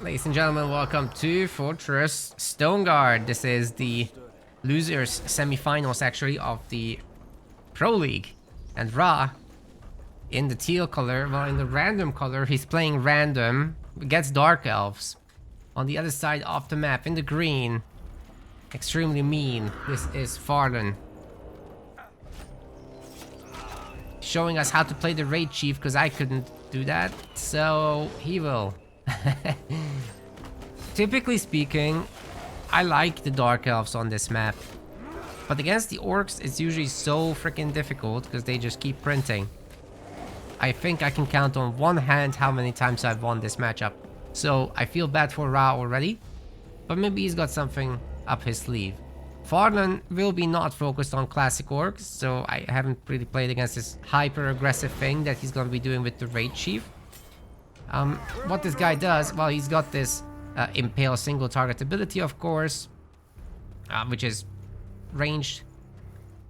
Ladies and gentlemen, welcome to Fortress Stoneguard. This is the losers semifinals actually of the Pro League. And Rhaaah in the teal color, well in the random color, he's playing random, gets Dark Elves. On the other side of the map, in the green, extremely mean, this is Farlon. Showing us how to play the Raid Chief, because I couldn't do that, so he will. Typically speaking, I like the Dark Elves on this map. But against the Orcs, it's usually so freaking difficult because they just keep printing. I think I can count on one hand how many times I've won this matchup. So I feel bad for Rhaaah already, but maybe he's got something up his sleeve. Farlon will be not focused on classic Orcs, so I haven't really played against this hyper aggressive thing that he's going to be doing with the Raid Chief. What this guy does, well, he's got this impale single target ability, of course, which is ranged,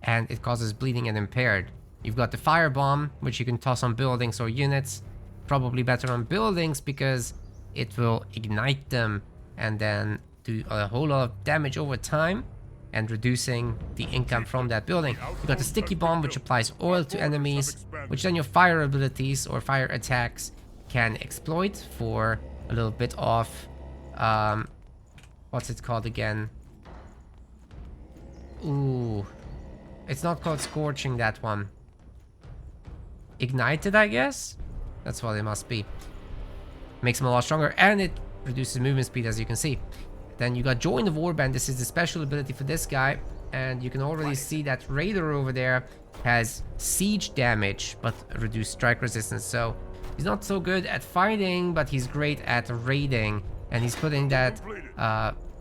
and it causes bleeding and impaired. You've got the firebomb, which you can toss on buildings or units, probably better on buildings because it will ignite them and then do a whole lot of damage over time and reducing the income from that building. You've got the sticky bomb, which applies oil to enemies, which then your fire abilities or fire attacks can exploit for a little bit of what's it called again? Ooh, it's not called scorching, that one. Ignited, I guess? That's what it must be. Makes them a lot stronger, and it reduces movement speed, as you can see. Then you got Join the Warband. This is the special ability for this guy, and you can already see that Raider over there has siege damage but reduced strike resistance. So he's not so good at fighting, but he's great at raiding, and he's putting that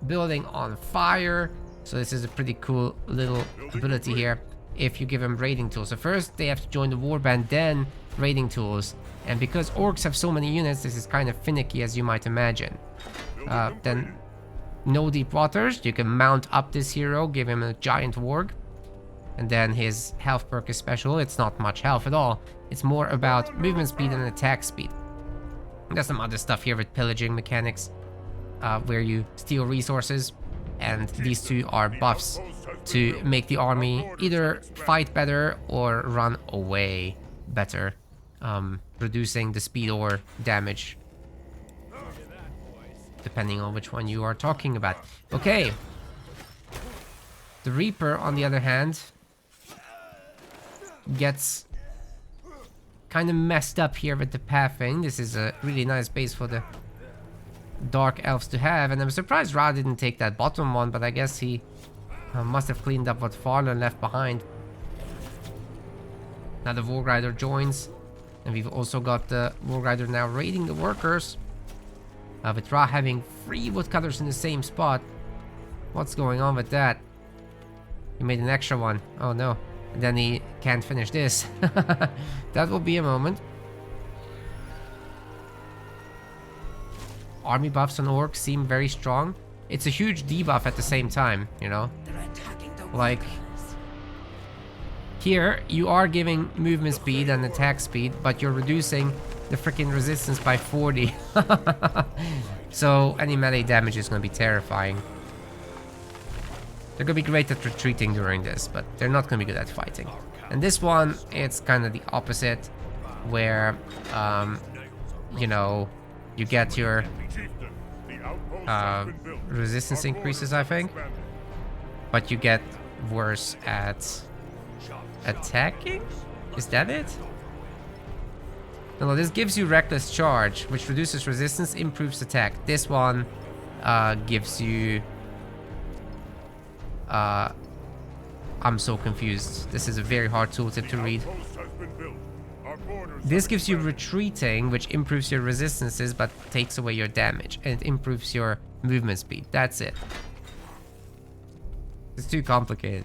building on fire. So this is a pretty cool little ability here if you give him raiding tools. So first they have to join the warband, then raiding tools. And because orcs have so many units, this is kind of finicky, as you might imagine. Then no deep waters. You can mount up this hero, give him a giant warg. And then his health perk is special. It's not much health at all. It's more about movement speed and attack speed. There's some other stuff here with pillaging mechanics, where you steal resources. And these two are buffs to make the army either fight better or run away better, reducing the speed or damage, depending on which one you are talking about. Okay. The Reaper, on the other hand, gets kind of messed up here with the pathing. This is a really nice base for the Dark Elves to have, and I'm surprised Rhaaah didn't take that bottom one, but I guess he must have cleaned up what Farlon left behind. Now the Warg Rider joins, and we've also got the Warg Rider now raiding the workers, with Rhaaah having 3 woodcutters in the same spot. What's going on with that? He made an extra one. Oh no. And then he can't finish this. That will be a moment. Army buffs on orcs seem very strong. It's a huge debuff at the same time, you know? Like, here you are giving movement speed and attack speed, but you're reducing the freaking resistance by 40. So any melee damage is going to be terrifying. They're going to be great at retreating during this, but they're not going to be good at fighting. And this one, it's kind of the opposite, where, you know, you get your resistance increases, I think, but you get worse at attacking? Is that it? No, this gives you reckless charge, which reduces resistance, improves attack. This one gives you I'm so confused. This is a very hard tooltip to read. This gives you retreating, which improves your resistances but takes away your damage, and it improves your movement speed. That's it. It's too complicated.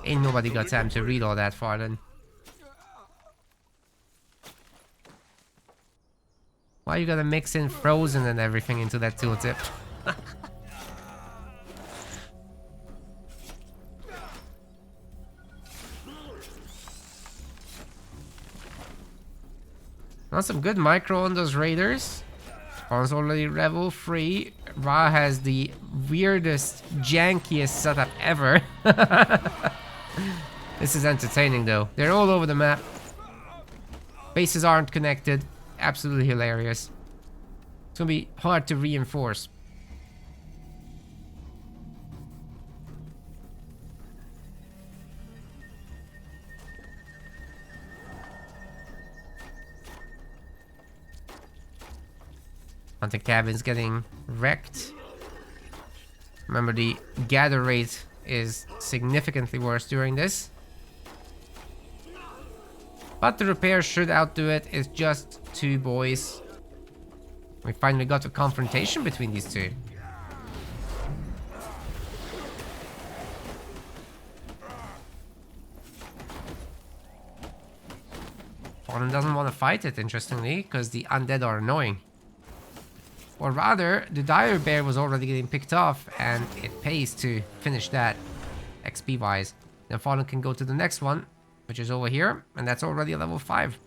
Ain't nobody got time to read all that, Farlon. Why you gotta mix in frozen and everything into that tooltip? Not some good micro on those raiders. Farlon's already level 3. Rhaaah has the weirdest, jankiest setup ever. This is entertaining though. They're all over the map. Bases aren't connected. Absolutely hilarious. It's gonna be hard to reinforce. Hunting cabin's getting wrecked. Remember, the gather rate is significantly worse during this. But the repair should outdo it. It's just 2 boys. We finally got a confrontation between these 2. Farlon doesn't want to fight it, interestingly, because the undead are annoying. Or rather, the dire bear was already getting picked off, and it pays to finish that XP wise. Then Farlon can go to the next one, which is over here, and that's already a level 5.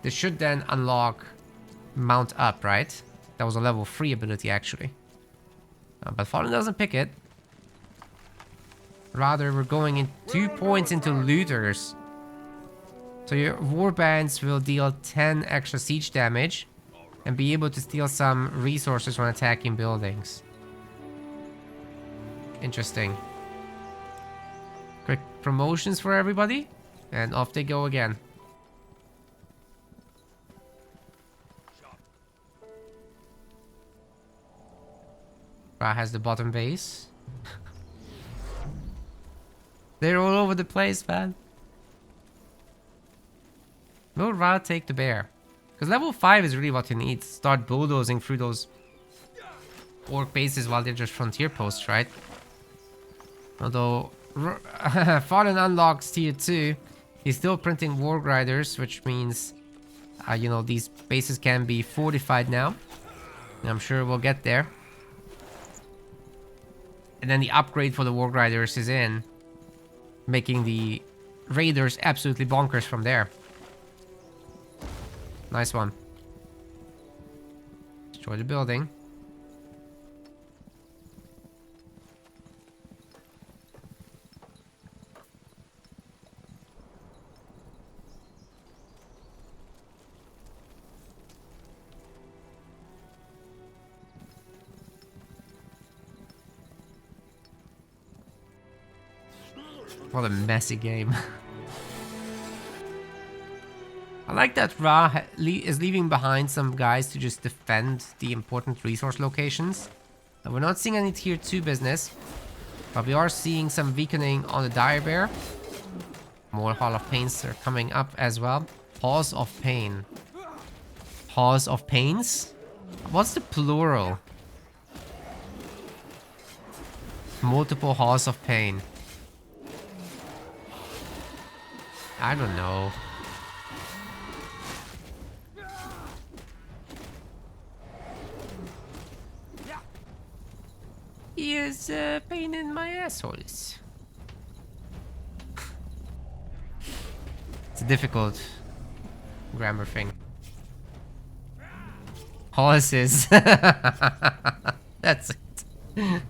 This should then unlock Mount Up, right? That was a level 3 ability, actually. But Farlon doesn't pick it. Rather, we're going in 2 points into looters. So your warbands will deal 10 extra siege damage and be able to steal some resources when attacking buildings. Interesting. Quick promotions for everybody, and off they go again. Rhaaah has the bottom base. They're all over the place, man. Will Rhaaah take the bear? Because level 5 is really what you need. Start bulldozing through those orc bases while they're just frontier posts, right? Although Farlon unlocks tier 2, he's still printing war gliders, which means, you know, these bases can be fortified now. And I'm sure we'll get there. And then the upgrade for the war gliders is in, making the raiders absolutely bonkers from there. Nice one. Destroy the building. What a messy game. I like that Rhaaah is leaving behind some guys to just defend the important resource locations. And we're not seeing any tier 2 business, but we are seeing some weakening on the dire bear. More Hall of Pains are coming up as well. Halls of Pain. Halls of Pains? What's the plural? Multiple Halls of Pain. I don't know. Here's a pain in my assholes. It's a difficult grammar thing. Horses. That's it.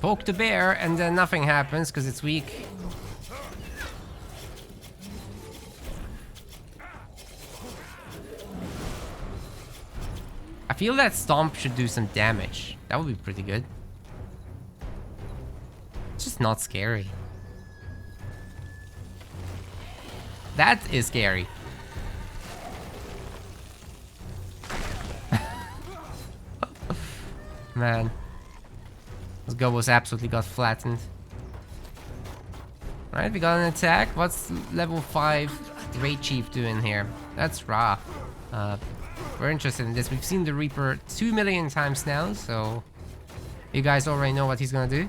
Poke the bear and then nothing happens because it's weak. I feel that Stomp should do some damage. That would be pretty good. It's just not scary. That is scary. Man. Those gobos absolutely got flattened. Alright, we got an attack. What's level 5 Raid Chief doing here? That's Rhaaah. We're interested in this. We've seen the Reaper 2 million times now, so you guys already know what he's gonna do.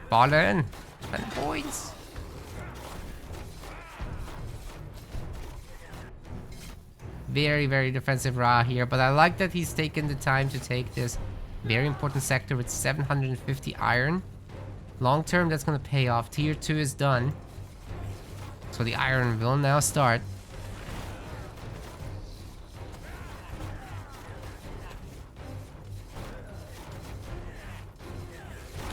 Farlon, spend points. Very, very defensive Rhaaah here, but I like that he's taken the time to take this very important sector with 750 iron. Long term, that's going to pay off. Tier 2 is done. So the iron will now start.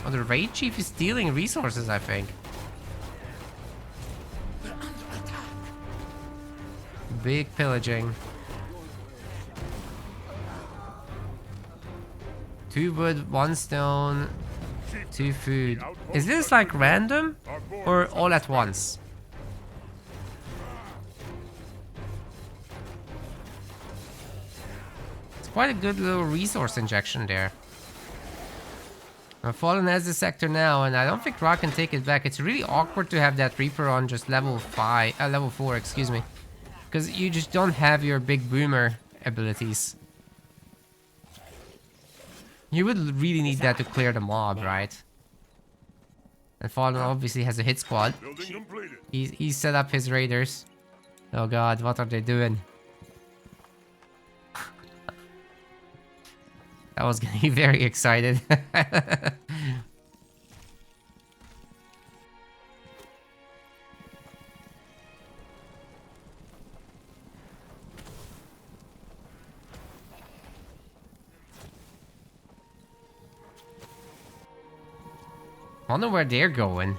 Oh, the raid chief is stealing resources, I think. Big pillaging. 2 wood, 1 stone, 2 food. Is this like random or all at once? It's quite a good little resource injection there. Farlon has the sector now, and I don't think Rhaaah can take it back. It's really awkward to have that Reaper on just level 4, excuse me. Because you just don't have your big boomer abilities. You would really need that to clear the mob, right? And Farlon obviously has a hit squad. He's set up his raiders. Oh god, what are they doing? I was getting very excited. I wonder where they're going.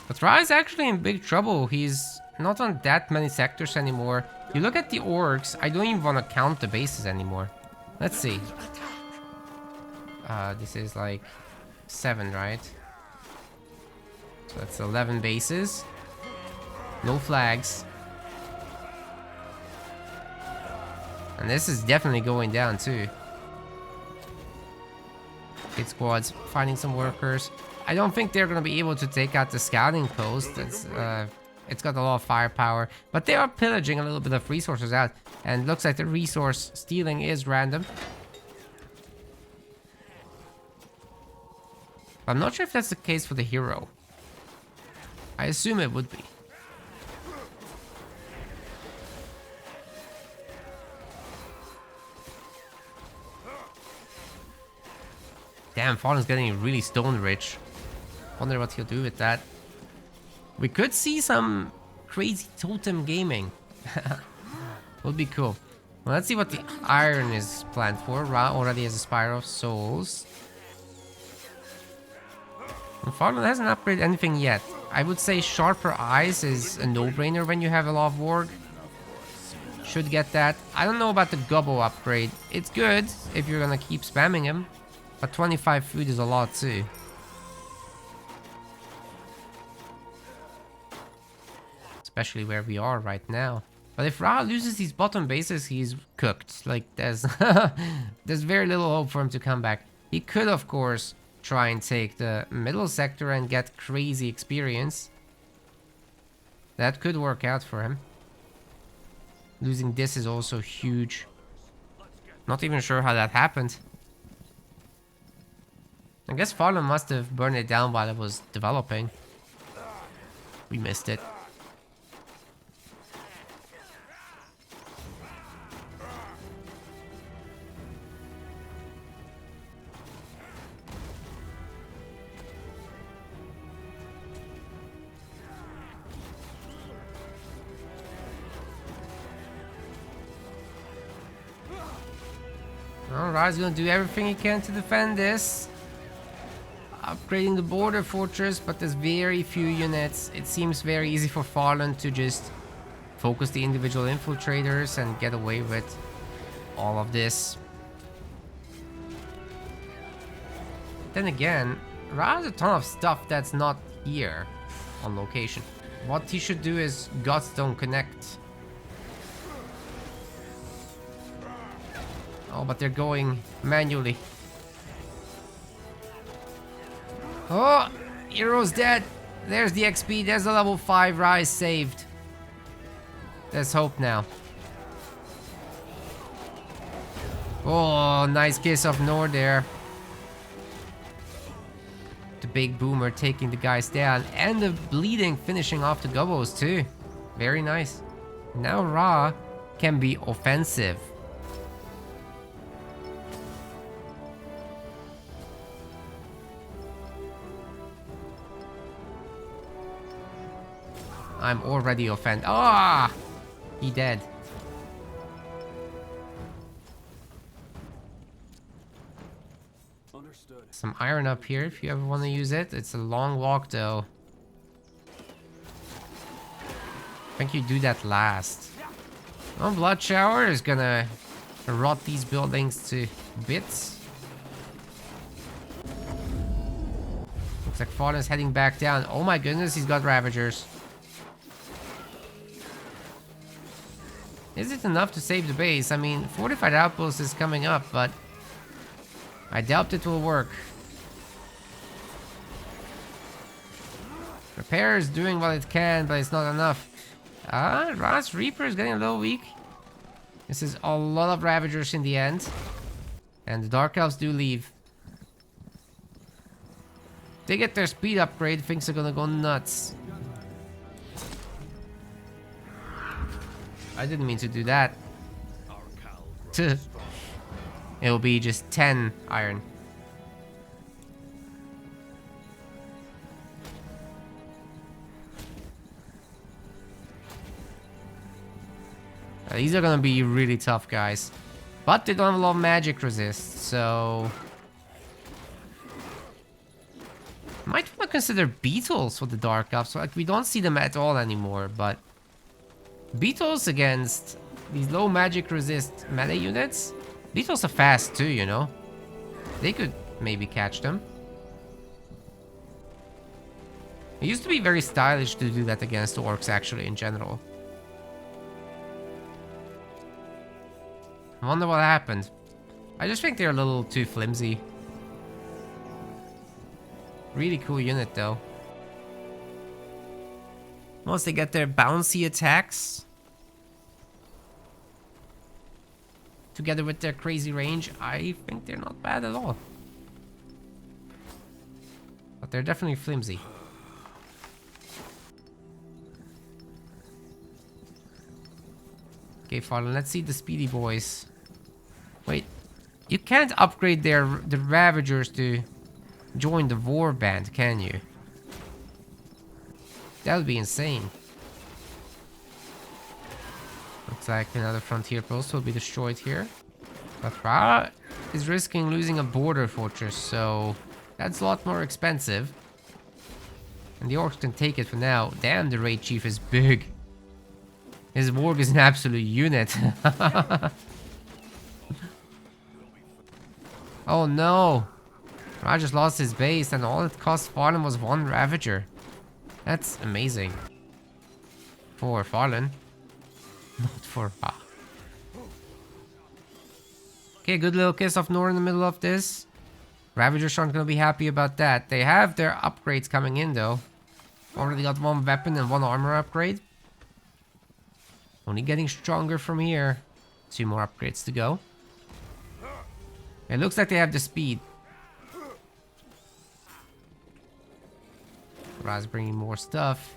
But Rhaaah is actually in big trouble. He's not on that many sectors anymore. You look at the orcs, I don't even want to count the bases anymore. Let's see. This is like 7, right? So that's 11 bases. No flags. And this is definitely going down too. Hit squads, finding some workers. I don't think they're gonna be able to take out the scouting post. It's got a lot of firepower, but they are pillaging a little bit of resources out, and looks like the resource stealing is random. I'm not sure if that's the case for the hero. I assume it would be. Damn, Farlon's getting really stone rich. Wonder what he'll do with that. We could see some crazy totem gaming. Would be cool. Well, let's see what the iron is planned for. Rhaaah already has a Spire of Souls. And Farlon hasn't upgraded anything yet. I would say Sharper Eyes is a no-brainer when you have a lot of Warg. Should get that. I don't know about the Gobbo upgrade. It's good if you're gonna keep spamming him. But 25 food is a lot too. Especially where we are right now. But if Rhaaah loses these bottom bases, he's cooked. Like, there's there's very little hope for him to come back. He could, of course, try and take the middle sector and get crazy experience. That could work out for him. Losing this is also huge. Not even sure how that happened. I guess Farlon must have burned it down while it was developing. We missed it. Alright, he's gonna do everything he can to defend this. Upgrading the border fortress, but there's very few units. It seems very easy for Farlon to just focus the individual infiltrators and get away with all of this. Then again, Rhaaah has a ton of stuff that's not here on location. What he should do is Godstone Connect. Oh, but they're going manually. Oh, hero's dead. There's the XP. There's the level 5 Rhaaah saved. There's hope now. Oh, nice kiss of Nord there. The big boomer taking the guys down. And the bleeding finishing off the gobos too. Very nice. Now Rhaaah can be offensive. I'm already offended. Ah! He dead. Understood. Some iron up here if you ever want to use it. It's a long walk though. I think you do that last. Oh, Blood Shower is gonna rot these buildings to bits. Looks like Farlon is heading back down. Oh my goodness, he's got Ravagers. Is it enough to save the base? I mean, Fortified Outpost is coming up, but I doubt it will work. Repair is doing what it can, but it's not enough. Rhaah's Reaper is getting a little weak. This is a lot of Ravagers in the end. And the Dark Elves do leave. They get their speed upgrade, things are gonna go nuts. I didn't mean to do that. It'll be just 10 iron. These are gonna be really tough, guys. But they don't have a lot of magic resist, so... Might want to consider Beetles for the Dark Elves. Like, we don't see them at all anymore, but... Beetles against these low magic resist melee units. Beetles are fast too, you know. They could maybe catch them. It used to be very stylish to do that against orcs, actually, in general. I wonder what happened. I just think they're a little too flimsy. Really cool unit, though. Once they get their bouncy attacks, together with their crazy range, I think they're not bad at all. But they're definitely flimsy. Okay, Farlon, let's see the speedy boys. Wait, you can't upgrade the Ravagers to join the Warband, can you? That would be insane. Looks like another frontier post will be destroyed here. But Rhaaah is risking losing a border fortress, so that's a lot more expensive. And the orcs can take it for now. Damn, the raid chief is big. His warg is an absolute unit. Oh no. Rhaaah just lost his base and all it cost Farlon was 1 Ravager. That's amazing. For Farlon. Not for Rhaaah. Okay, good little kiss of Nor in the middle of this. Ravagers aren't gonna be happy about that. They have their upgrades coming in though. Already got 1 weapon and 1 armor upgrade. Only getting stronger from here. 2 more upgrades to go. It looks like they have the speed. Rhaah's bringing more stuff.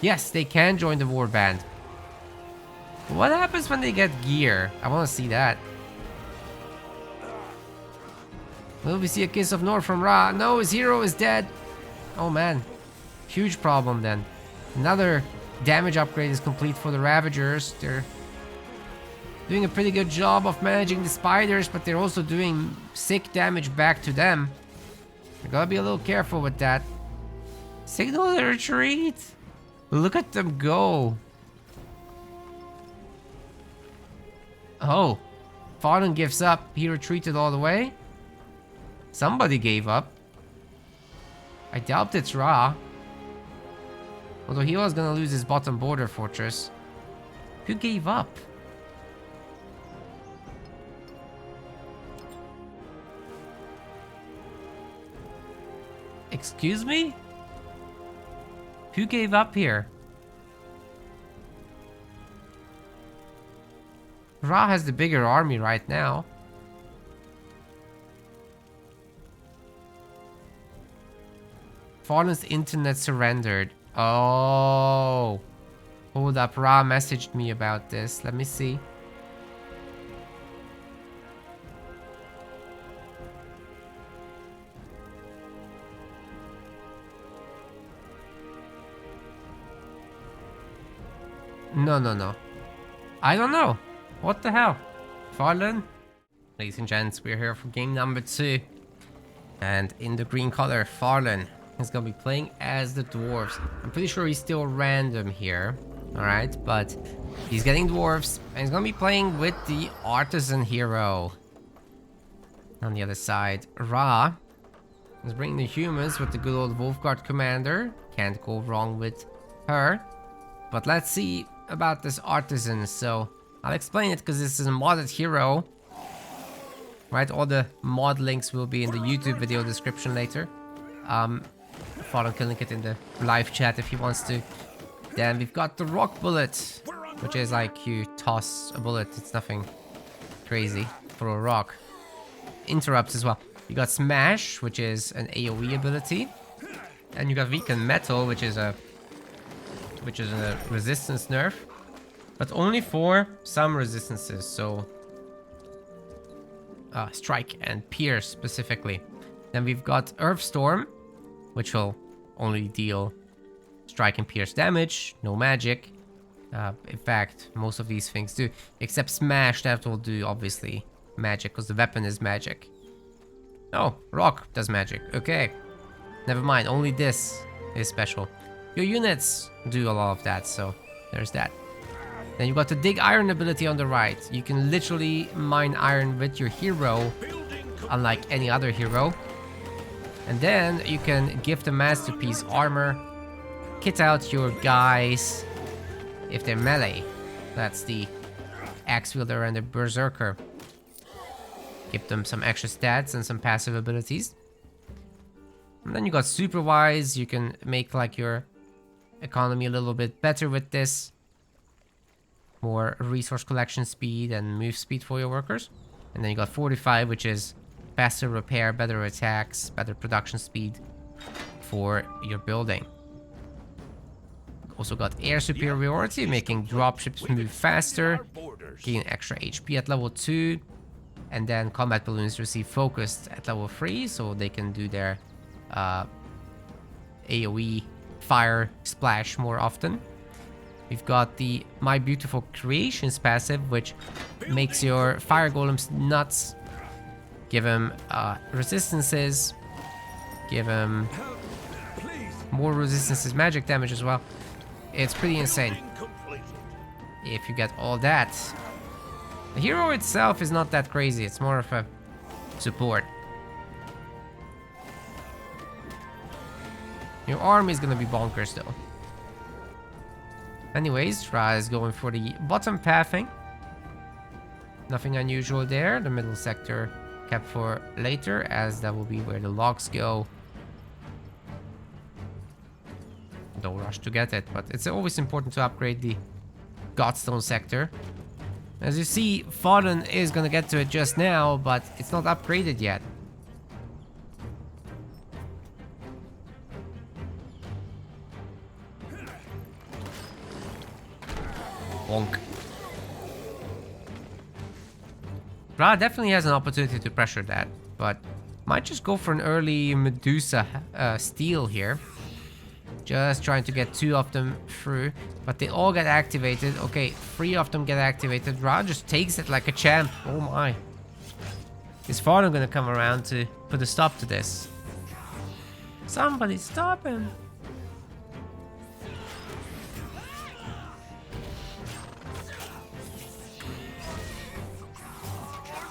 Yes, they can join the warband. What happens when they get gear? I want to see that. Will we see a kiss of Nor from Rhaaah? No, his hero is dead. Oh man. Huge problem then. Another damage upgrade is complete for the Ravagers. They're doing a pretty good job of managing the spiders, but they're also doing sick damage back to them. You gotta be a little careful with that. Signal the retreat. Look at them go. Oh. Farlon gives up. He retreated all the way. Somebody gave up. I doubt it's Rhaaah. Although he was gonna lose his bottom border fortress. Who gave up? Excuse me? Who gave up here? Rhaaah has the bigger army right now. Farlon's internet surrendered. Oh. Hold up, Rhaaah messaged me about this. Let me see. No. I don't know. What the hell? Farlon? Ladies and gents, we're here for game number 2. And in the green color, Farlon is going to be playing as the dwarves. I'm pretty sure he's still random here. Alright, but he's getting dwarves. And he's going to be playing with the artisan hero. On the other side, Rhaaah is bringing the humans with the good old Wolfguard commander. Can't go wrong with her. But let's see about this artisan. So I'll explain it because this is a modded hero. Right, all the mod links will be in the YouTube video description later. Farlon can link it in the live chat if he wants to. Then we've got the rock bullet, which is like you toss a bullet. It's nothing crazy for a rock. Interrupts as well. You got smash, which is an AoE ability, and you got weaken metal, which is a resistance nerf, but only for some resistances. So strike and pierce specifically. Then we've got Earthstorm, which will only deal strike and pierce damage, no magic. In fact, most of these things do, except smash, that will do obviously magic because the weapon is magic. Oh, rock does magic. Okay, never mind, only this is special. Your units do a lot of that, so there's that. Then you got the dig iron ability on the right. You can literally mine iron with your hero, unlike any other hero. And then you can gift a masterpiece armor, kit out your guys if they're melee. That's the axe wielder and the berserker. Give them some extra stats and some passive abilities. And then you got supervise. You can make like your economy a little bit better with this. More resource collection speed and move speed for your workers. And then you got fortify, which is faster repair, better attacks, better production speed for your building. Also got air superiority, making dropships move faster, gain extra HP at level 2, and then combat balloons receive focused at level 3, so they can do their AoE fire splash more often. We've got the My Beautiful Creations passive, which makes your fire golems nuts. Give him resistances, give him more resistances, magic damage as well. It's pretty insane if you get all that. The hero itself is not that crazy, it's more of a support. Your army is gonna be bonkers though. Anyways, Rhaaah is going for the bottom pathing. Nothing unusual there. The middle sector kept for later, as that will be where the logs go. Don't rush to get it, but it's always important to upgrade the Godstone sector. As you see, Farlon is gonna get to it just now, but it's not upgraded yet. Bonk. Rhaaah definitely has an opportunity to pressure that, but might just go for an early Medusa steal here. Just trying to get 2 of them through, but they all get activated. Okay, 3 of them get activated. Rhaaah just takes it like a champ. Oh my. Is Farlon gonna come around to put a stop to this? Somebody stop him.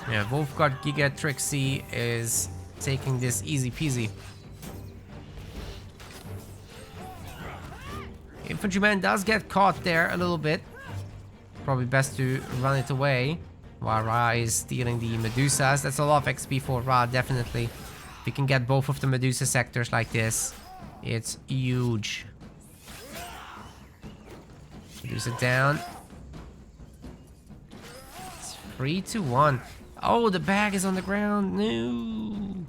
Yeah, Wolfguard Giga Trixie is taking this easy peasy. Infantryman does get caught there a little bit. Probably best to run it away while Rhaaah is stealing the Medusas. That's a lot of XP for Rhaaah, definitely. If we can get both of the Medusa sectors like this, it's huge. Medusa down. 3-1. Oh, the bag is on the ground. No.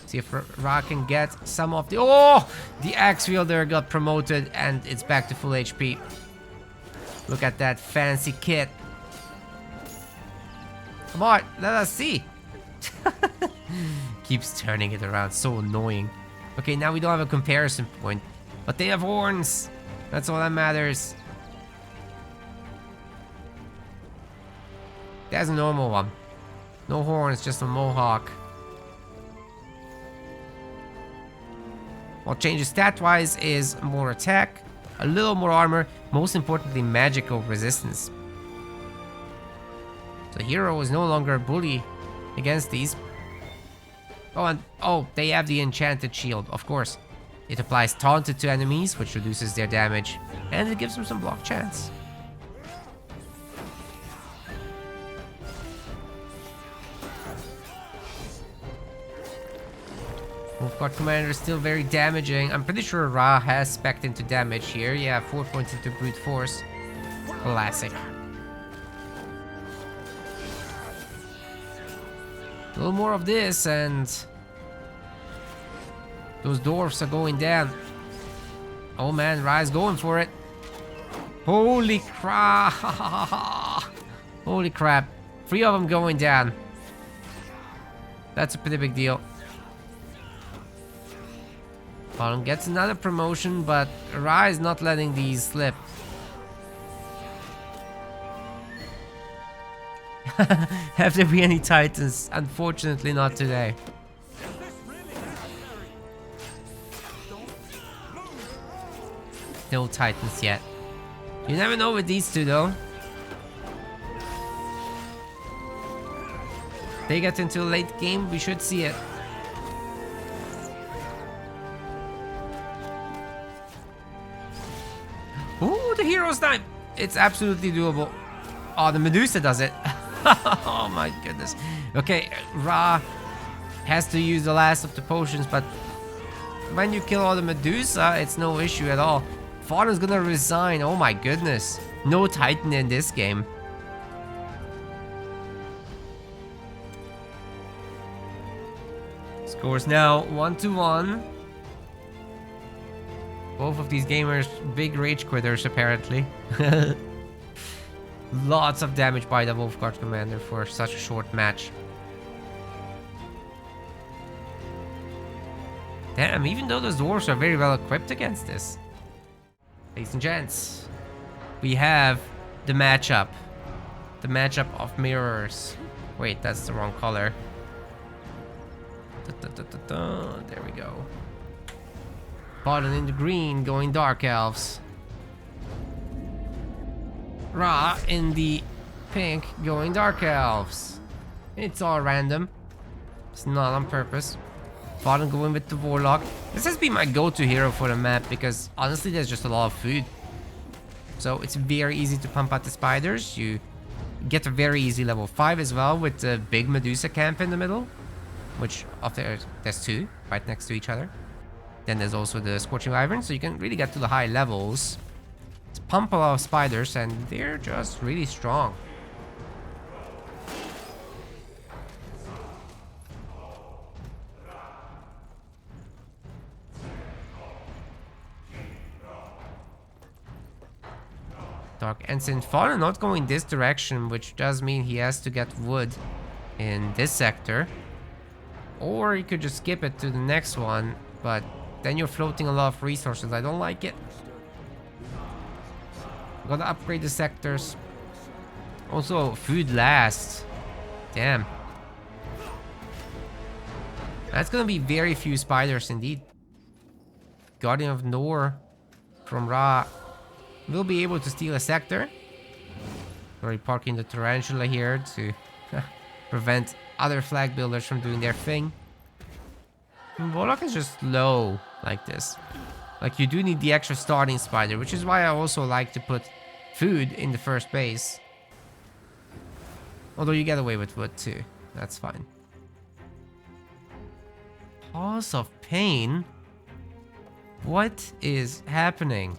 See if Rhaaah can get some of the... Oh! The axe wielder got promoted and it's back to full HP. Look at that fancy kit. Come on, let us see. Keeps turning it around, so annoying. Okay, now we don't have a comparison point, but they have horns. That's all that matters. There's a normal one. No horns, just a mohawk. What changes stat-wise is more attack, a little more armor, most importantly magical resistance. So hero is no longer a bully against these. Oh, and they have the enchanted shield, of course. It applies taunted to enemies, which reduces their damage, and it gives them some block chance. Wolfguard Commander is still very damaging. I'm pretty sure Rhaaah has spec'd into damage here. Yeah, 4 points into brute force. Classic. A little more of this and those dwarfs are going down. Oh man, Rhaaah is going for it. Holy crap. Holy crap. 3 of them going down. That's a pretty big deal. Farlon gets another promotion, but Rhaaah is not letting these slip. Have there been any titans? Unfortunately not today. No titans yet. You never know with these two though. They get into a late game, we should see it. Ooh, the hero snipe! It's absolutely doable. Oh, the Medusa does it. Oh my goodness. Okay, Rhaaah has to use the last of the potions, but when you kill all the Medusa, it's no issue at all. Farlon's gonna resign. Oh my goodness. No Titan in this game. Scores now 1-1. Both of these gamers, big rage quitters apparently. Lots of damage by the Wolfguard Commander for such a short match. Damn, even though those dwarves are very well equipped against this. Ladies and gents, we have the matchup. The matchup of mirrors. Wait, that's the wrong color. There we go. Farlon in the green, going Dark Elves. Rhaaah in the pink, going Dark Elves. It's all random. It's not on purpose. Farlon going with the Warlock. This has been my go-to hero for the map because honestly there's just a lot of food. So it's very easy to pump out the spiders. You get a very easy level 5 as well with the big Medusa camp in the middle. Which there's 2 right next to each other. Then there's also the Scorching Wyvern, so you can really get to the high levels. It's pump a lot of spiders and they're just really strong. Dark Ensign Farlon not going this direction, which does mean he has to get wood in this sector. Or you could just skip it to the next one, but then you're floating a lot of resources. I don't like it. Gotta upgrade the sectors. Also, food last. Damn. That's gonna be very few spiders indeed. Guardian of Nor from Rhaaah will be able to steal a sector. Already parking the Tarantula here to prevent other flag builders from doing their thing. And Warlock is just low like this. Like you do need the extra starting spider, which is why I also like to put food in the first base. Although you get away with wood too. That's fine. Pause of Pain? What is happening?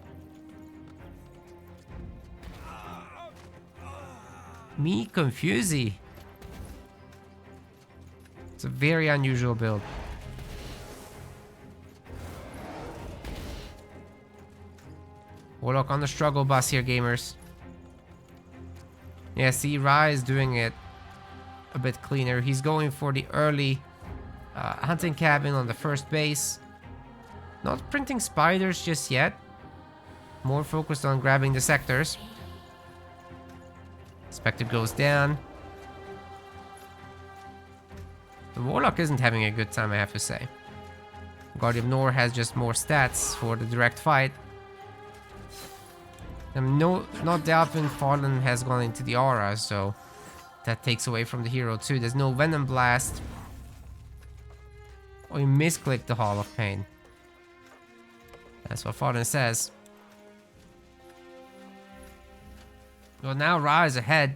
Me confusey. It's a very unusual build. Warlock on the struggle bus here, gamers. Yeah, see, Rhaaah is doing it a bit cleaner. He's going for the early hunting cabin on the first base. Not printing spiders just yet. More focused on grabbing the sectors. Spectre goes down. The Warlock isn't having a good time, I have to say. Guardian of Nor has just more stats for the direct fight. And not doubting Farlon has gone into the aura, so that takes away from the hero too. There's no Venom Blast. Oh, he misclicked the Hall of Pain. That's what Farlon says. Well, now Rhaaah is ahead,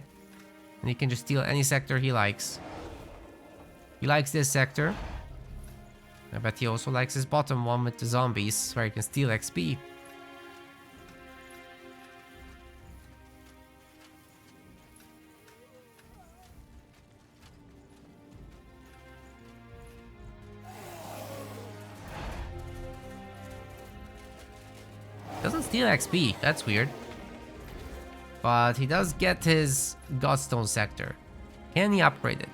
and he can just steal any sector he likes. He likes this sector. I bet he also likes his bottom one with the zombies, where he can steal XP. Doesn't steal XP, that's weird. But he does get his Godstone sector. Can he upgrade it?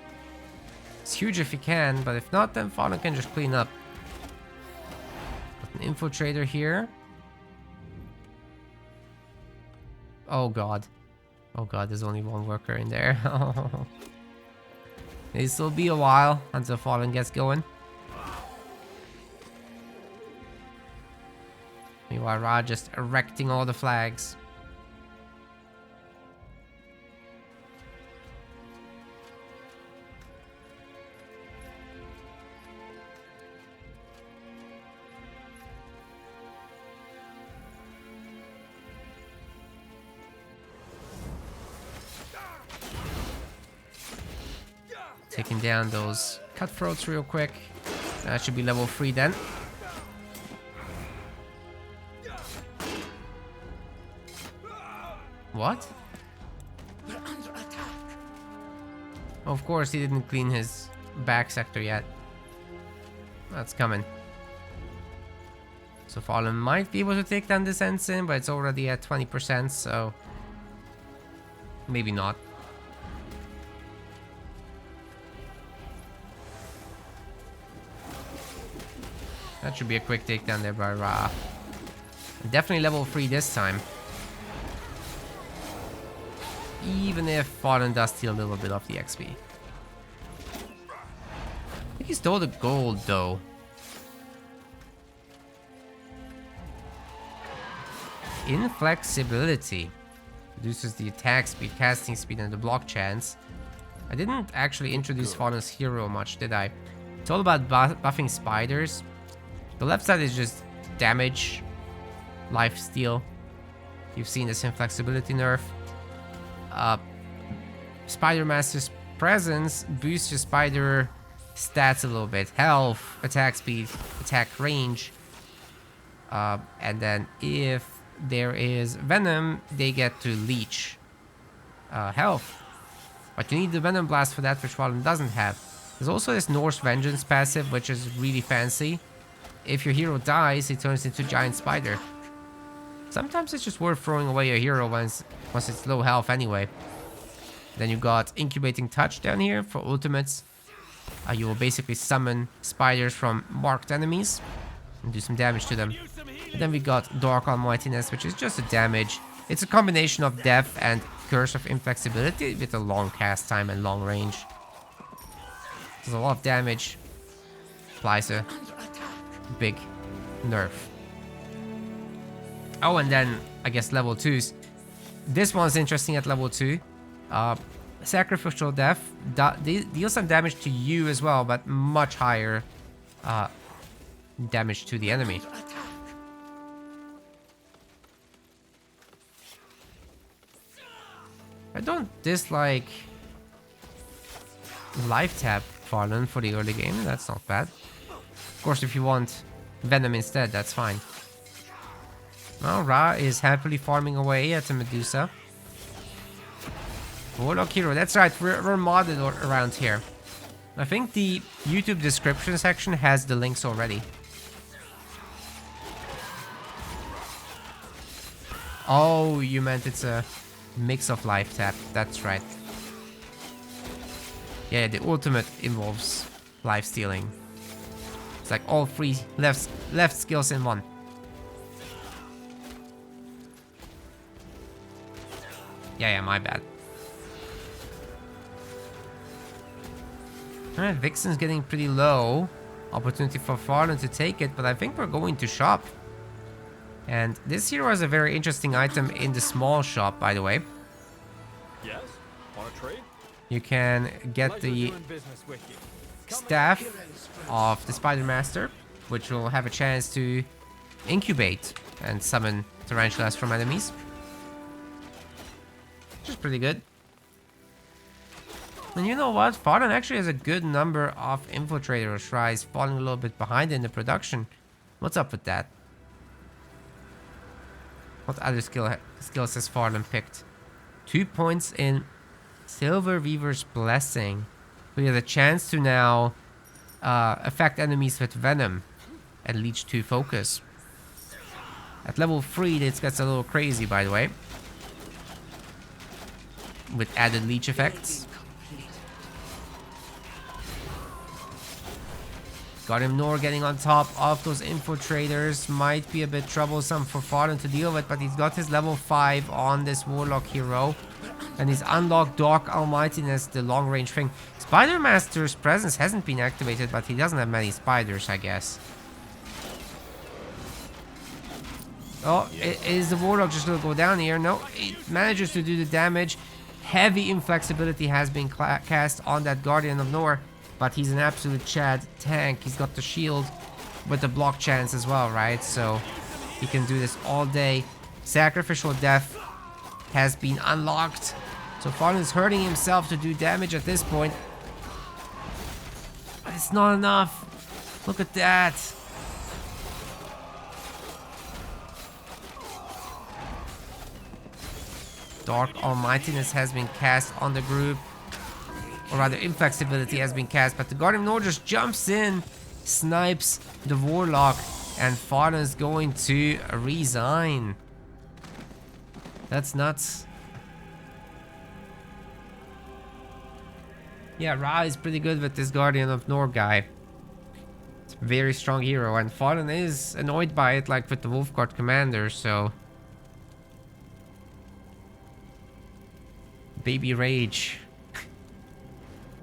It's huge if he can, but if not, then Farlon can just clean up. Got an infiltrator here. Oh god. Oh god, there's only one worker in there. This will be a while until Farlon gets going. Meanwhile, Rhaaah just erecting all the flags. Taking down those cutthroats real quick. That should be level 3 then. What? Of course, he didn't clean his back sector yet. That's coming. So Farlon might be able to take down this ensign, but it's already at 20%, so maybe not. That should be a quick takedown there by Rhaaah. Definitely level 3 this time. Even if Farlon does steal a little bit of the XP. I think he stole the gold though. Inflexibility. Reduces the attack speed, casting speed, and the block chance. I didn't actually introduce Farlon's hero much, did I? It's all about buffing spiders. The left side is just damage, life steal. You've seen this inflexibility nerf. Spider Master's presence boosts your spider stats a little bit. Health, attack speed, attack range. And then if there is venom, they get to leech health. But you need the Venom Blast for that, which Farlon doesn't have. There's also this Norse Vengeance passive, which is really fancy. If your hero dies, he turns into Giant Spider. Sometimes it's just worth throwing away your hero once it's low health anyway. Then you got Incubating Touch down here for ultimates. You will basically summon spiders from marked enemies and do some damage to them. And then we got Dark Almightiness, which is just a damage. It's a combination of Death and Curse of Inflexibility with a long cast time and long range. There's a lot of damage. Applies a big nerf. Oh, and then I guess level 2s. This one's interesting at level 2. Sacrificial Death deals some damage to you as well, but much higher damage to the enemy. I don't dislike life tap Farlon for the early game. That's not bad. Of course, if you want Venom instead, that's fine. Well, Rhaaah is happily farming away at the Medusa. Warlock hero. That's right. We're modded around here. I think the YouTube description section has the links already. Oh, you meant it's a mix of life tap. That's right. Yeah, the ultimate involves life stealing. It's like all three left skills in one. Yeah, my bad. Alright, Vixen's getting pretty low. Opportunity for Farlon to take it, but I think we're going to shop. And this hero has a very interesting item in the small shop, by the way. Yes, want to trade? You can get the staff of the Spider Master, which will have a chance to incubate and summon tarantulas from enemies. Which is pretty good. And you know what? Farlon actually has a good number of Infiltrator tries, falling a little bit behind in the production. What's up with that? What other skills has Farlon picked? 2 points in Silver Weaver's Blessing. We have a chance to now affect enemies with Venom and Leech 2 Focus. At level 3, this gets a little crazy, by the way. With added Leech effects. Guardian Nor getting on top of those Infiltrators might be a bit troublesome for Farlon to deal with, but he's got his level 5 on this Warlock hero. And he's unlocked Dark Almightiness, the long range thing. Spider Master's presence hasn't been activated, but he doesn't have many spiders, I guess. Oh, is the Warlock just gonna go down here? No, it manages to do the damage. Heavy inflexibility has been cast on that Guardian of Nor. But he's an absolute Chad tank. He's got the shield with the block chance as well, right? So he can do this all day. Sacrificial Death has been unlocked. So Farlon is hurting himself to do damage at this point. But it's not enough. Look at that. Dark Almightiness has been cast on the group. Or rather, inflexibility has been cast, but the Guardian of Nor just jumps in, snipes the Warlock, and Farlon is going to resign. That's nuts. Yeah, Rhaaah is pretty good with this Guardian of Nor guy. It's a very strong hero, and Farlon is annoyed by it, like with the Wolfguard Commander, so... Baby Rage.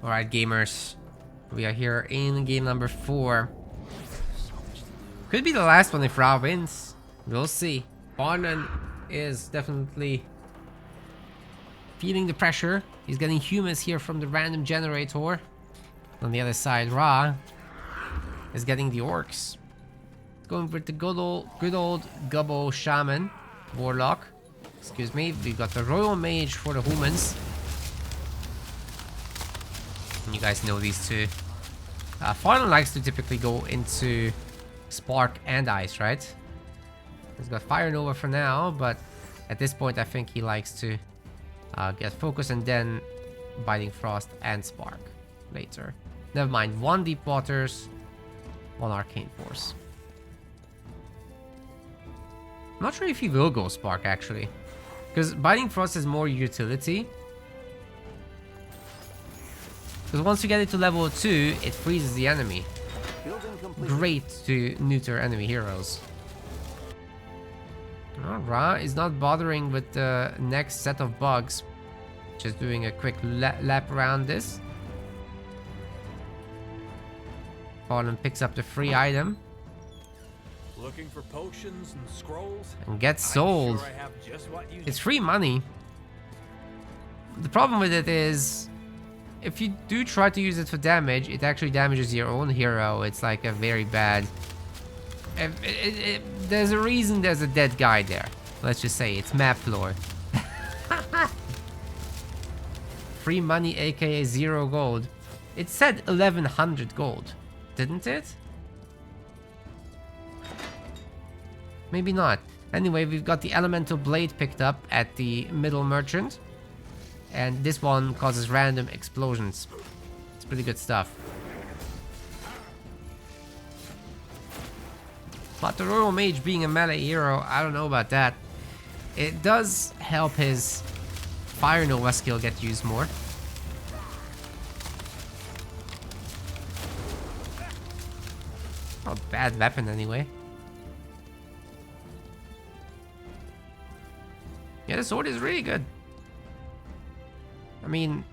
Alright, gamers. We are here in game number 4. Could be the last one if Rhaaah wins. We'll see. Farlon is definitely feeling the pressure. He's getting humus here from the random generator. On the other side, Rhaaah is getting the orcs. Going with the good old Gubbo Shaman. Warlock. Excuse me. We've got the Royal Mage for the humans. You guys know these two. Farlon likes to typically go into Spark and Ice, right? He's got Fire Nova for now, but at this point I think he likes to get Focus and then Biting Frost and Spark later. Never mind, 1 Deep Waters, 1 Arcane Force. I'm not sure if he will go Spark actually, because Biting Frost is more utility. Because once you get it to level 2, it freezes the enemy. Great to neuter enemy heroes. Rhaaah is not bothering with the next set of bugs. Just doing a quick lap around this. Farlon picks up the free item. Looking for potions and scrolls? And gets sold. Sure I have just what you It's free money. The problem with it is, if you do try to use it for damage, it actually damages your own hero. It's like a very bad... there's a reason there's a dead guy there. Let's just say it's map lore. Free money, aka 0 gold. It said 1100 gold, didn't it? Maybe not. Anyway, we've got the Elemental Blade picked up at the Middle Merchant. And this one causes random explosions. It's pretty good stuff. But the Royal Mage being a melee hero, I don't know about that. It does help his Fire Nova skill get used more. Not a bad weapon anyway. Yeah, the sword is really good. I mean,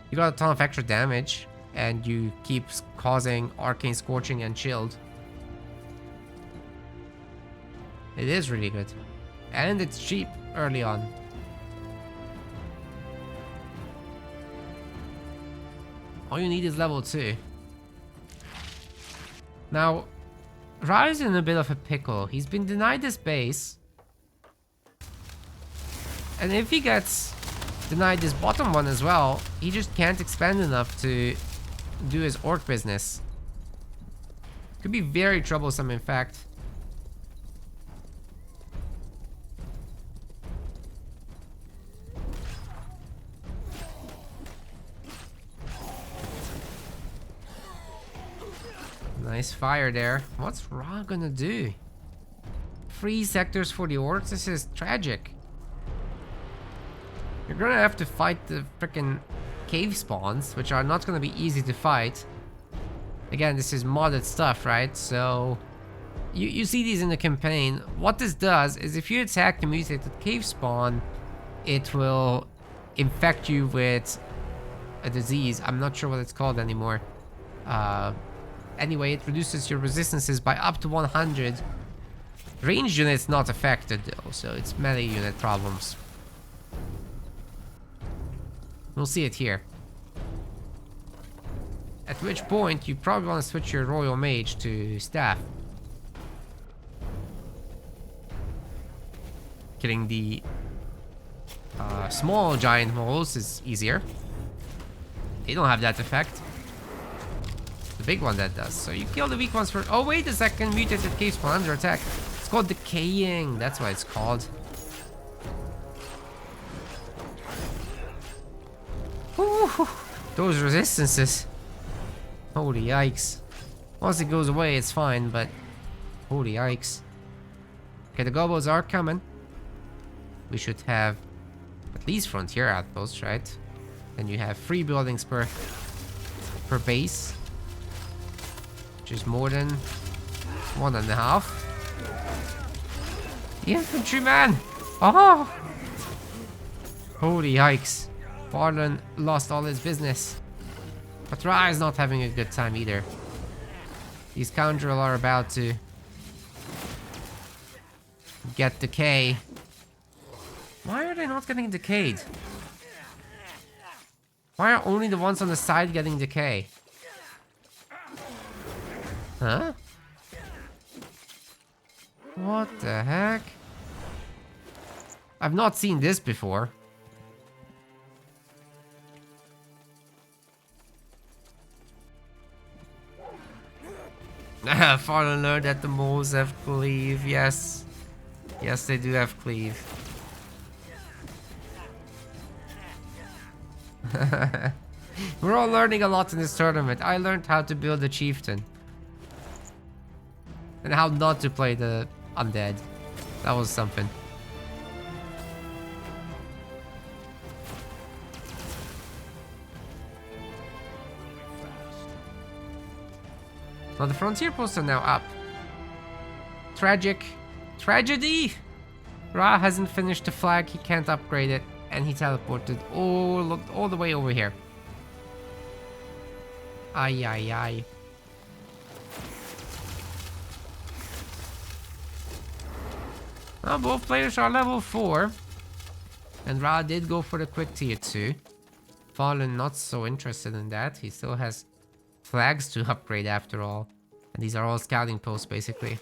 you got a ton of extra damage, and you keep causing Arcane Scorching and Shield. It is really good. And it's cheap early on. All you need is level 2. Now, Rhaaah is in a bit of a pickle. He's been denied this base. And if he gets denied this bottom one as well, he just can't expand enough to do his orc business. Could be very troublesome, in fact. Nice fire there. What's Rhaaah gonna do? 3 sectors for the orcs? This is tragic. You're gonna have to fight the frickin' cave spawns, which are not gonna be easy to fight. Again, this is modded stuff, right? So you see these in the campaign. What this does is if you attack the mutated cave spawn, it will infect you with a disease. I'm not sure what it's called anymore. Anyway, it reduces your resistances by up to 100. Ranged units not affected though, so it's melee unit problems. We'll see it here. At which point, you probably want to switch your Royal Mage to Staff. Killing the small giant moles is easier. They don't have that effect. The big one that does. So you kill the weak ones first. Oh, wait a second. Mutated cave spawn under attack. It's called decaying. That's what it's called. Ooh, those resistances. Holy yikes. Once it goes away, it's fine, but holy yikes. Okay, the gobos are coming. We should have at least frontier outposts, right? Then you have 3 buildings per base, which is more than 1.5. The infantryman! Oh! Holy yikes. Farlon lost all his business. But Rhaaah is not having a good time either. These Scoundrel are about to get decay. Why are they not getting decayed? Why are only the ones on the side getting decay? Huh? What the heck? I've not seen this before. Farlon learned that the moles have cleave, yes. Yes, they do have cleave. We're all learning a lot in this tournament. I learned how to build a chieftain. And how not to play the undead. That was something. Well, the frontier posts are now up. Tragic. Tragedy! Rhaaah hasn't finished the flag, he can't upgrade it, and he teleported all the way over here. Ay, ay, ay. Well, both players are level 4. And Rhaaah did go for the quick tier 2. Farlon not so interested in that. He still has flags to upgrade after all. And these are all scouting posts basically.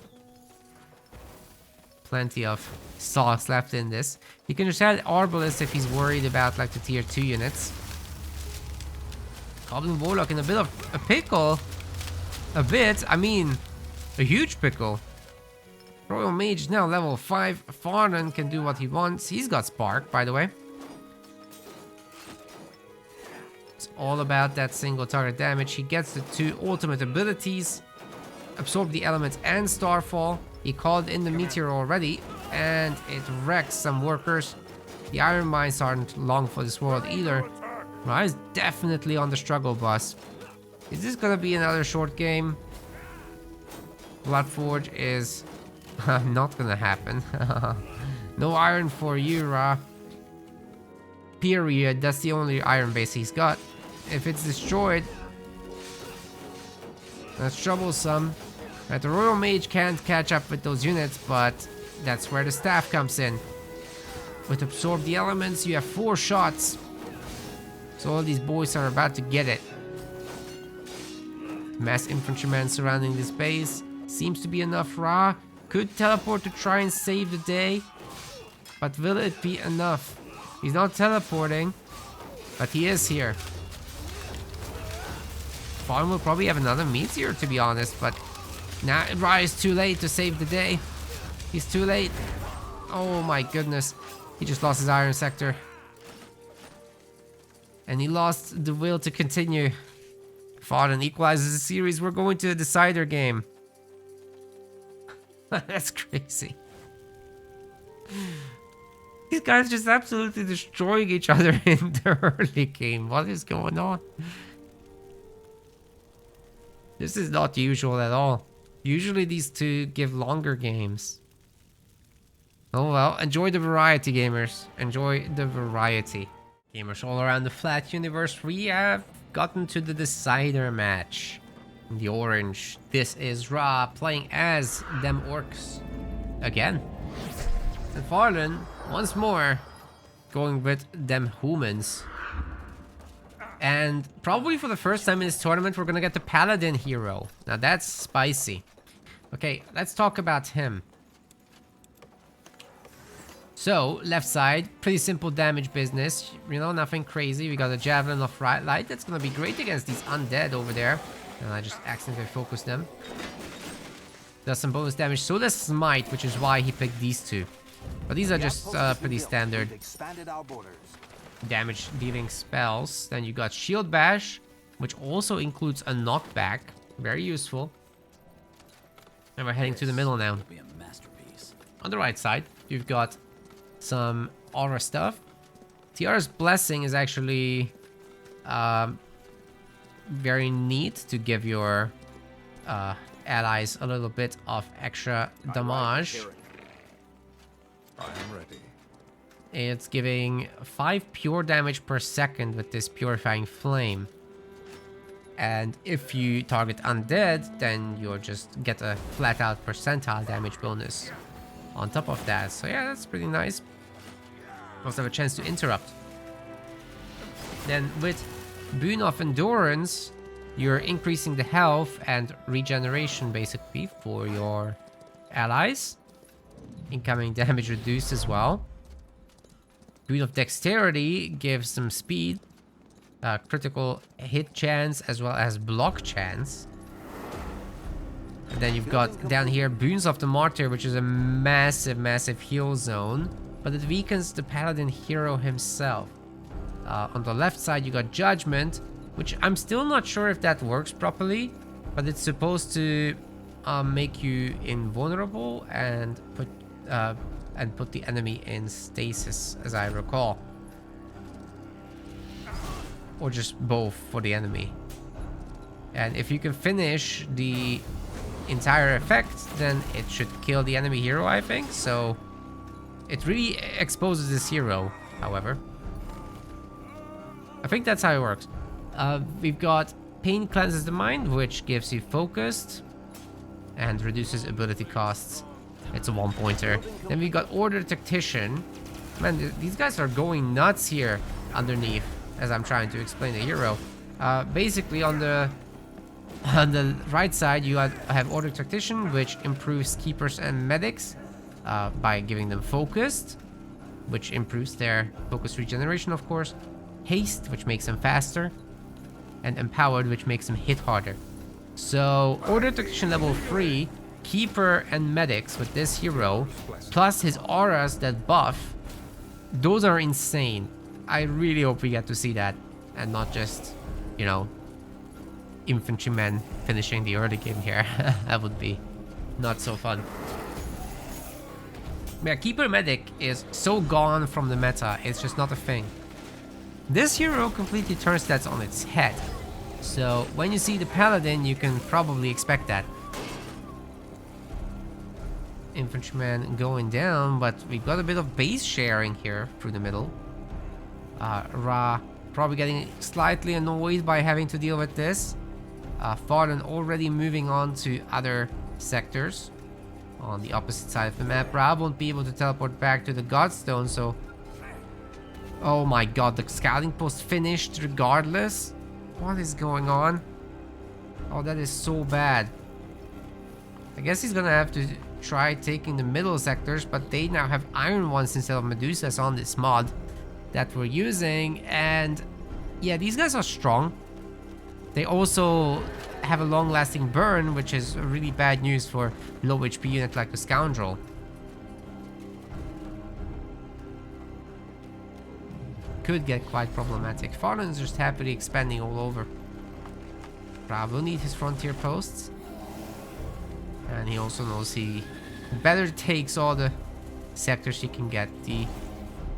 Plenty of sauce left in this. You can just add Arbalest if he's worried about like the tier 2 units. Goblin Warlock in a bit of a pickle. A bit, I mean, a huge pickle. Royal Mage now level 5. Farlon can do what he wants. He's got Spark, by the way. all about that single target damage. He gets the 2 ultimate abilities, Absorb the Elements and Starfall. He called in the Meteor already, and it wrecks some workers. The Iron Mines aren't long for this world either. Rhaaah is definitely on the struggle bus. Is this gonna be another short game? Bloodforge is not gonna happen. No iron for you, Rhaaah. Period. That's the only iron base he's got. If it's destroyed, that's troublesome. Right, the Royal Mage can't catch up with those units, but that's where the staff comes in. With Absorb the Elements, you have 4 shots. So all these boys are about to get it. Mass infantrymen surrounding this base. Seems to be enough. Rhaaah could teleport to try and save the day. But will it be enough? He's not teleporting, but he is here. Farlon will probably have another meteor, to be honest, but now Rhaaah is too late to save the day. He's too late. Oh my goodness. He just lost his iron sector. And he lost the will to continue. Farlon equalizes the series. We're going to a decider game. That's crazy. These guys just absolutely destroying each other in the early game. What is going on? This is not usual at all. Usually these two give longer games. Oh well, enjoy the variety, gamers. Enjoy the variety. Gamers all around the flat universe, we have gotten to the decider match. In the orange, this is Rhaaah playing as them orcs. Again. And Farlon, once more, going with them humans. And probably for the first time in this tournament, we're gonna get the Paladin hero. Now that's spicy. Okay, let's talk about him. So, left side, pretty simple damage business. You know, nothing crazy. We got a Javelin of Light. That's gonna be great against these undead over there. And I just accidentally focused them. Does some bonus damage. So does Smite, which is why he picked these two. But these are just pretty standard damage dealing spells. Then you got Shield Bash, which also includes a knockback. Very useful. And we're heading to the middle now. On the right side, you've got some aura stuff. Tiara's Blessing is actually very neat to give your allies a little bit of extra damage. I am ready. It's giving 5 pure damage per second with this Purifying Flame. And if you target undead, then you'll just get a flat out percentile damage bonus on top of that. So yeah, that's pretty nice. Also have a chance to interrupt. Then with Boon of Endurance, you're increasing the health and regeneration basically for your allies. Incoming damage reduced as well. Boon of Dexterity gives some speed, critical hit chance, as well as block chance. And then you've got down here Boons of the Martyr, which is a massive heal zone, but it weakens the Paladin hero himself. On the left side, you got Judgment, which I'm still not sure if that works properly, but it's supposed to make you invulnerable and put the enemy in stasis, as I recall. Or just both for the enemy. And if you can finish the entire effect, then it should kill the enemy hero, I think. So it really exposes this hero, however. I think that's how it works. We've got Pain Cleanses the Mind, which gives you focused and reduces ability costs. It's a 1-pointer. Then we got Order Tactician. Man, these guys are going nuts here underneath as I'm trying to explain the hero. Basically, on the right side, you have Order Tactician, which improves Keepers and Medics by giving them Focused, which improves their focus regeneration, of course. Haste, which makes them faster. And Empowered, which makes them hit harder. So, Order Tactician level 3, Keeper and Medics with this hero, plus his auras that buff, those are insane. I really hope we get to see that. and not just, you know, infantrymen finishing the early game here. That would be not so fun. Yeah, Keeper Medic is so gone from the meta, it's just not a thing. This hero completely turns that on its head. So when you see the Paladin, you can probably expect that. Infantryman going down, but we've got a bit of base sharing here through the middle. Rhaaah probably getting slightly annoyed by having to deal with this. Farlon already moving on to other sectors on the opposite side of the map. Rhaaah won't be able to teleport back to the Godstone, so... Oh my god, the scouting post finished regardless? What is going on? Oh, that is so bad. I guess he's gonna have to try taking the middle sectors, but they now have iron ones instead of Medusas on this mod that we're using, and yeah, these guys are strong. They also have a long-lasting burn, which is really bad news for low HP unit like the Scoundrel. Could get quite problematic. Farlon is just happily expanding all over. Rhaaah will need his frontier posts, and he also knows he better takes all the sectors he can get. The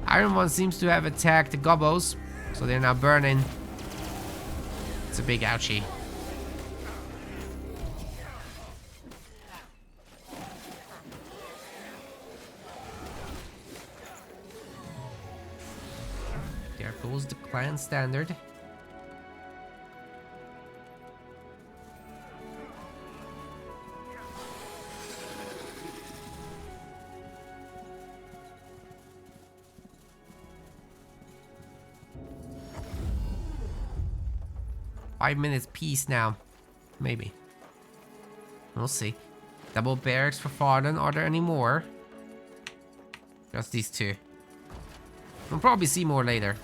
Iron One seems to have attacked the Gobbos, so they're now burning. It's a big ouchie. There goes the clan standard. Five-minute peace now. Maybe. We'll see. Double barracks for Farlon. Are there any more? Just these two. We'll probably see more later.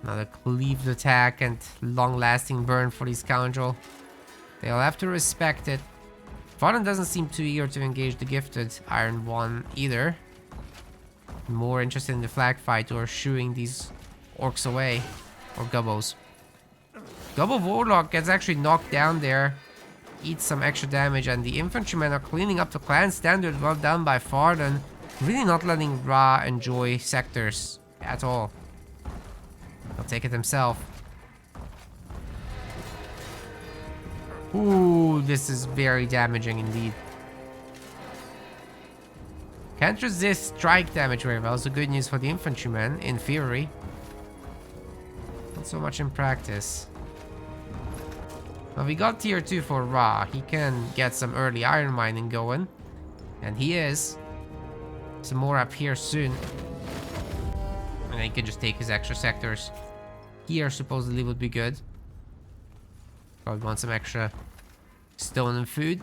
Another cleaved attack and long-lasting burn for the Scoundrel. They'll have to respect it. Farlon doesn't seem too eager to engage the gifted Iron One either. More interested in the flag fight or shooing these orcs away. Or Gubbos. Gubbo Warlock gets actually knocked down there. Eats some extra damage, and the infantrymen are cleaning up the clan standard. Well done by Farlon. Really not letting Rhaaah enjoy sectors at all. He'll take it himself. Ooh, this is very damaging indeed. Can't resist strike damage very well, so good news for the infantrymen, in theory. Not so much in practice. Well, we got tier 2 for Rhaaah. He can get some early iron mining going. And he is. Some more up here soon. And he can just take his extra sectors. Here supposedly would be good. Probably want some extra stone and food.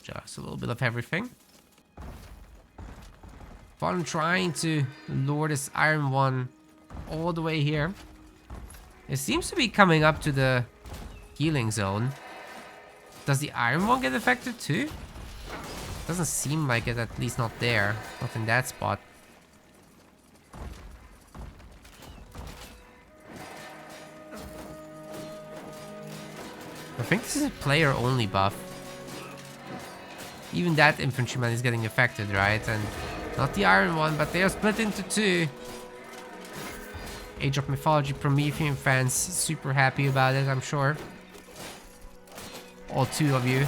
Just a little bit of everything. Farlon trying to lure this Iron One all the way here. It seems to be coming up to the healing zone. Does the Iron One get affected too? Doesn't seem like it, at least not there. Not in that spot. I think this is a player-only buff. Even that infantryman is getting affected, right? And not the Iron One, but they are split into two. Age of Mythology Promethean fans super happy about it, I'm sure. All two of you.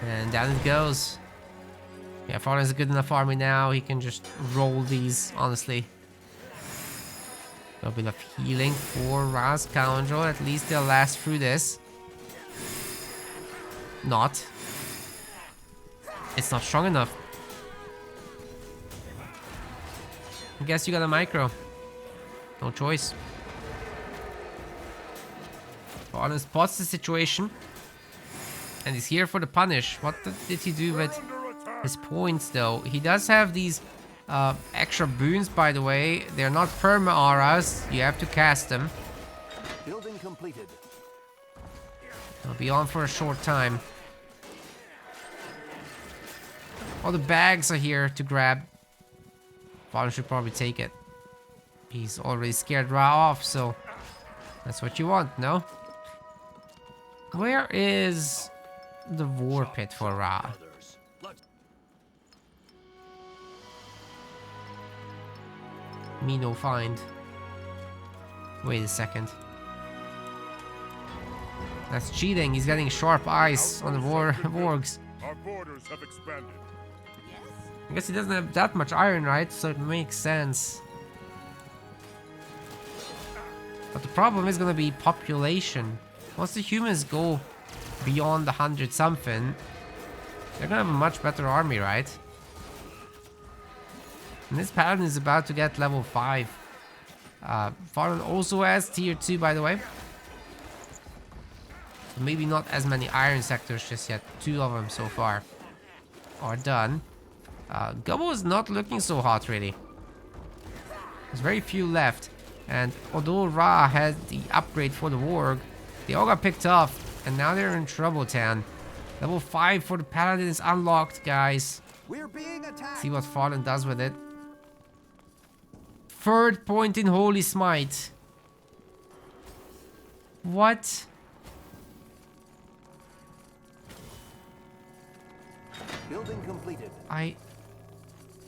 And down it goes. Yeah, Farlon is a good enough army now. He can just roll these, honestly. A bit of healing for Rhaah's Scoundrel. At least they'll last through this. Not. It's not strong enough. I guess you got a micro. No choice. Farlon spots the situation. And he's here for the punish. What did he do with his points, though? He does have these extra boons, by the way. They're not perma auras. You have to cast them. Building completed. They'll be on for a short time. All the bags are here to grab. Farlon should probably take it. He's already scared Rhaaah off, so that's what you want, no? Where is the war pit for Rhaaah? Me no find. Wait a second. That's cheating. He's getting sharp eyes on the wargs. Our borders have expanded. I guess he doesn't have that much iron, right? So it makes sense. But the problem is gonna be population. Once the humans go beyond the 100 something, they're gonna have a much better army, right? And this paladin is about to get level 5. Farlon also has tier 2, by the way. So maybe not as many iron sectors just yet. 2 of them so far are done. Gobbo is not looking so hot, really. There's very few left. And although Rhaaah had the upgrade for the warg, they all got picked off. And now they're in trouble town. Level 5 for the paladin is unlocked, guys. We're being attacked. See what Farlon does with it. Third point in Holy Smite. What? Building completed.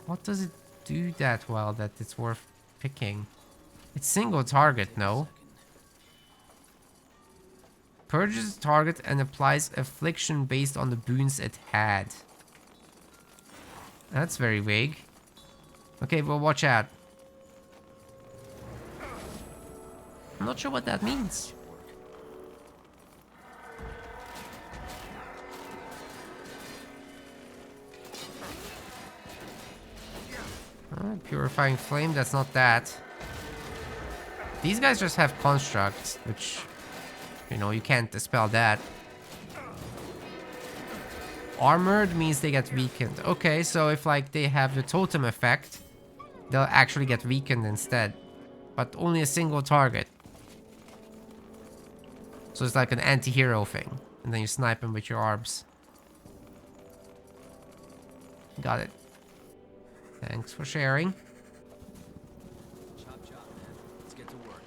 What does it do that well that it's worth picking? It's single target, no? Purges target and applies affliction based on the boons it had. That's very vague. Okay, well, watch out. I'm not sure what that means. Purifying flame, that's not that. These guys just have constructs, which, you know, you can't dispel that. Armored means they get weakened. Okay, so if like they have the totem effect, they'll actually get weakened instead. But only a single target. So it's like an anti-hero thing. And then you snipe him with your arms. Got it. Thanks for sharing. Chop, chop, man. Let's get to work.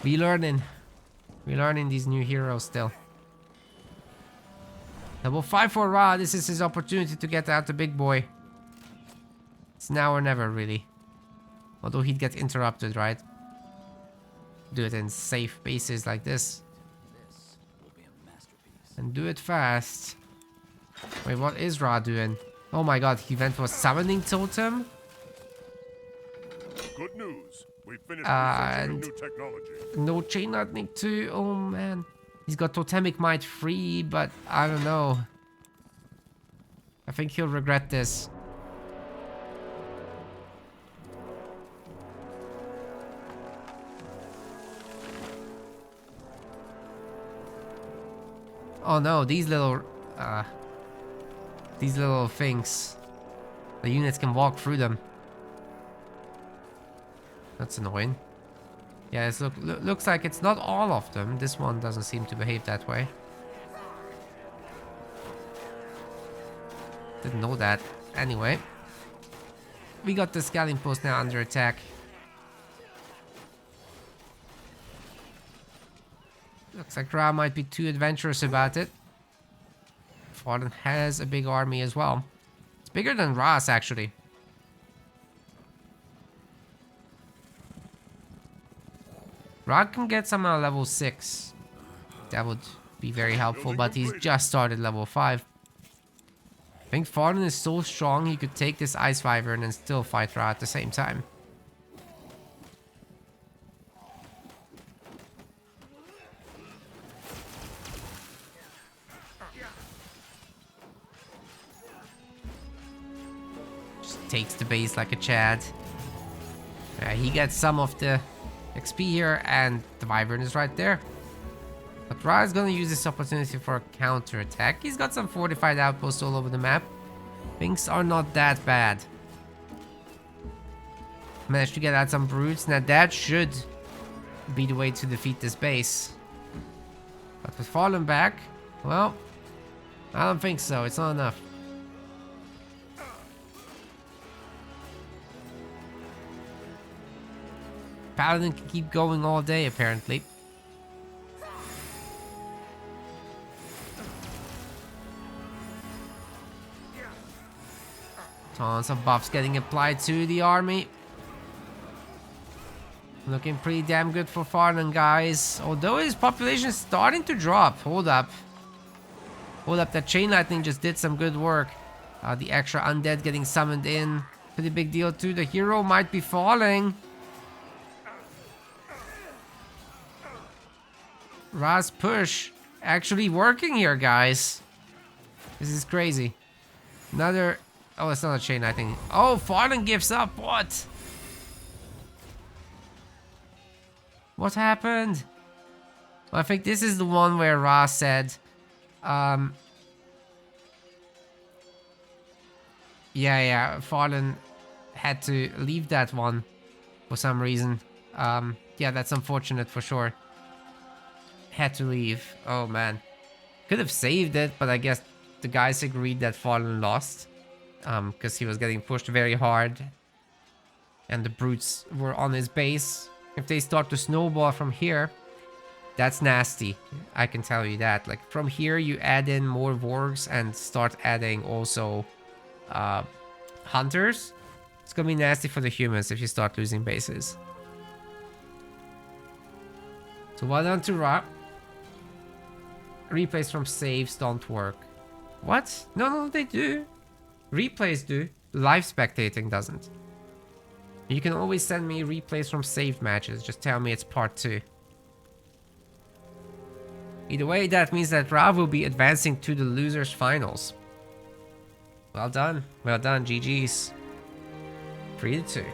We learning. We learning these new heroes still. Level 5 for Rhaaah. This is his opportunity to get out the big boy. It's now or never, really. Although he'd get interrupted, right? Do it in safe bases like this. This will be a masterpiece. And do it fast. Wait, what is Rhaaah doing? Oh my god, he went for summoning totem? Good news. We finished And researching a new technology. no chain lightning too. Oh man. He's got totemic might 3, but I don't know. I think he'll regret this. Oh no, these little things. The units can walk through them. That's annoying. Yeah, it's looks like it's not all of them. This one doesn't seem to behave that way. Didn't know that. Anyway. We got the scouting post now under attack. Looks like Rhaaah might be too adventurous about it. Farlon has a big army as well. It's bigger than Rhaah's, actually. Rhaaah can get somehow level 6. That would be very helpful, but he's just started level 5. I think Farlon is so strong he could take this Ice Wyvern and still fight Rhaaah at the same time. Just takes the base like a Chad. He gets some of the XP here, and the Wyvern is right there. But Rhaaah is gonna use this opportunity for a counter attack. He's got some fortified outposts all over the map. Things are not that bad. Managed to get out some brutes. Now that should be the way to defeat this base. But with Farlon back, well, I don't think so. It's not enough. Paladin can keep going all day, apparently. Tons of buffs getting applied to the army. Looking pretty damn good for Farlon, guys. Although his population is starting to drop. Hold up. Hold up, that chain lightning just did some good work. The extra undead getting summoned in. Pretty big deal too. The hero might be falling. Rhaah's push actually working here, guys. This is crazy. Another... Oh, it's not a chain, I think. Oh, Farlon gives up. What? What happened? Well, I think this is the one where Rhaaah said... Yeah, Farlon had to leave that one for some reason. Yeah, that's unfortunate for sure. Had to leave. Oh, man. Could have saved it, but I guess the guys agreed that Farlon lost. Because he was getting pushed very hard. And the brutes were on his base. If they start to snowball from here, that's nasty. I can tell you that. Like, from here, you add in more wargs and start adding also hunters. It's gonna be nasty for the humans if you start losing bases. So well done to Rhaaah. Replays from saves don't work. What? No, they do. Replays do. Live spectating doesn't. You can always send me replays from saved matches. Just tell me it's part 2. Either way, that means that Rhaaah will be advancing to the losers finals. Well done. Well done. GG's. 3-2.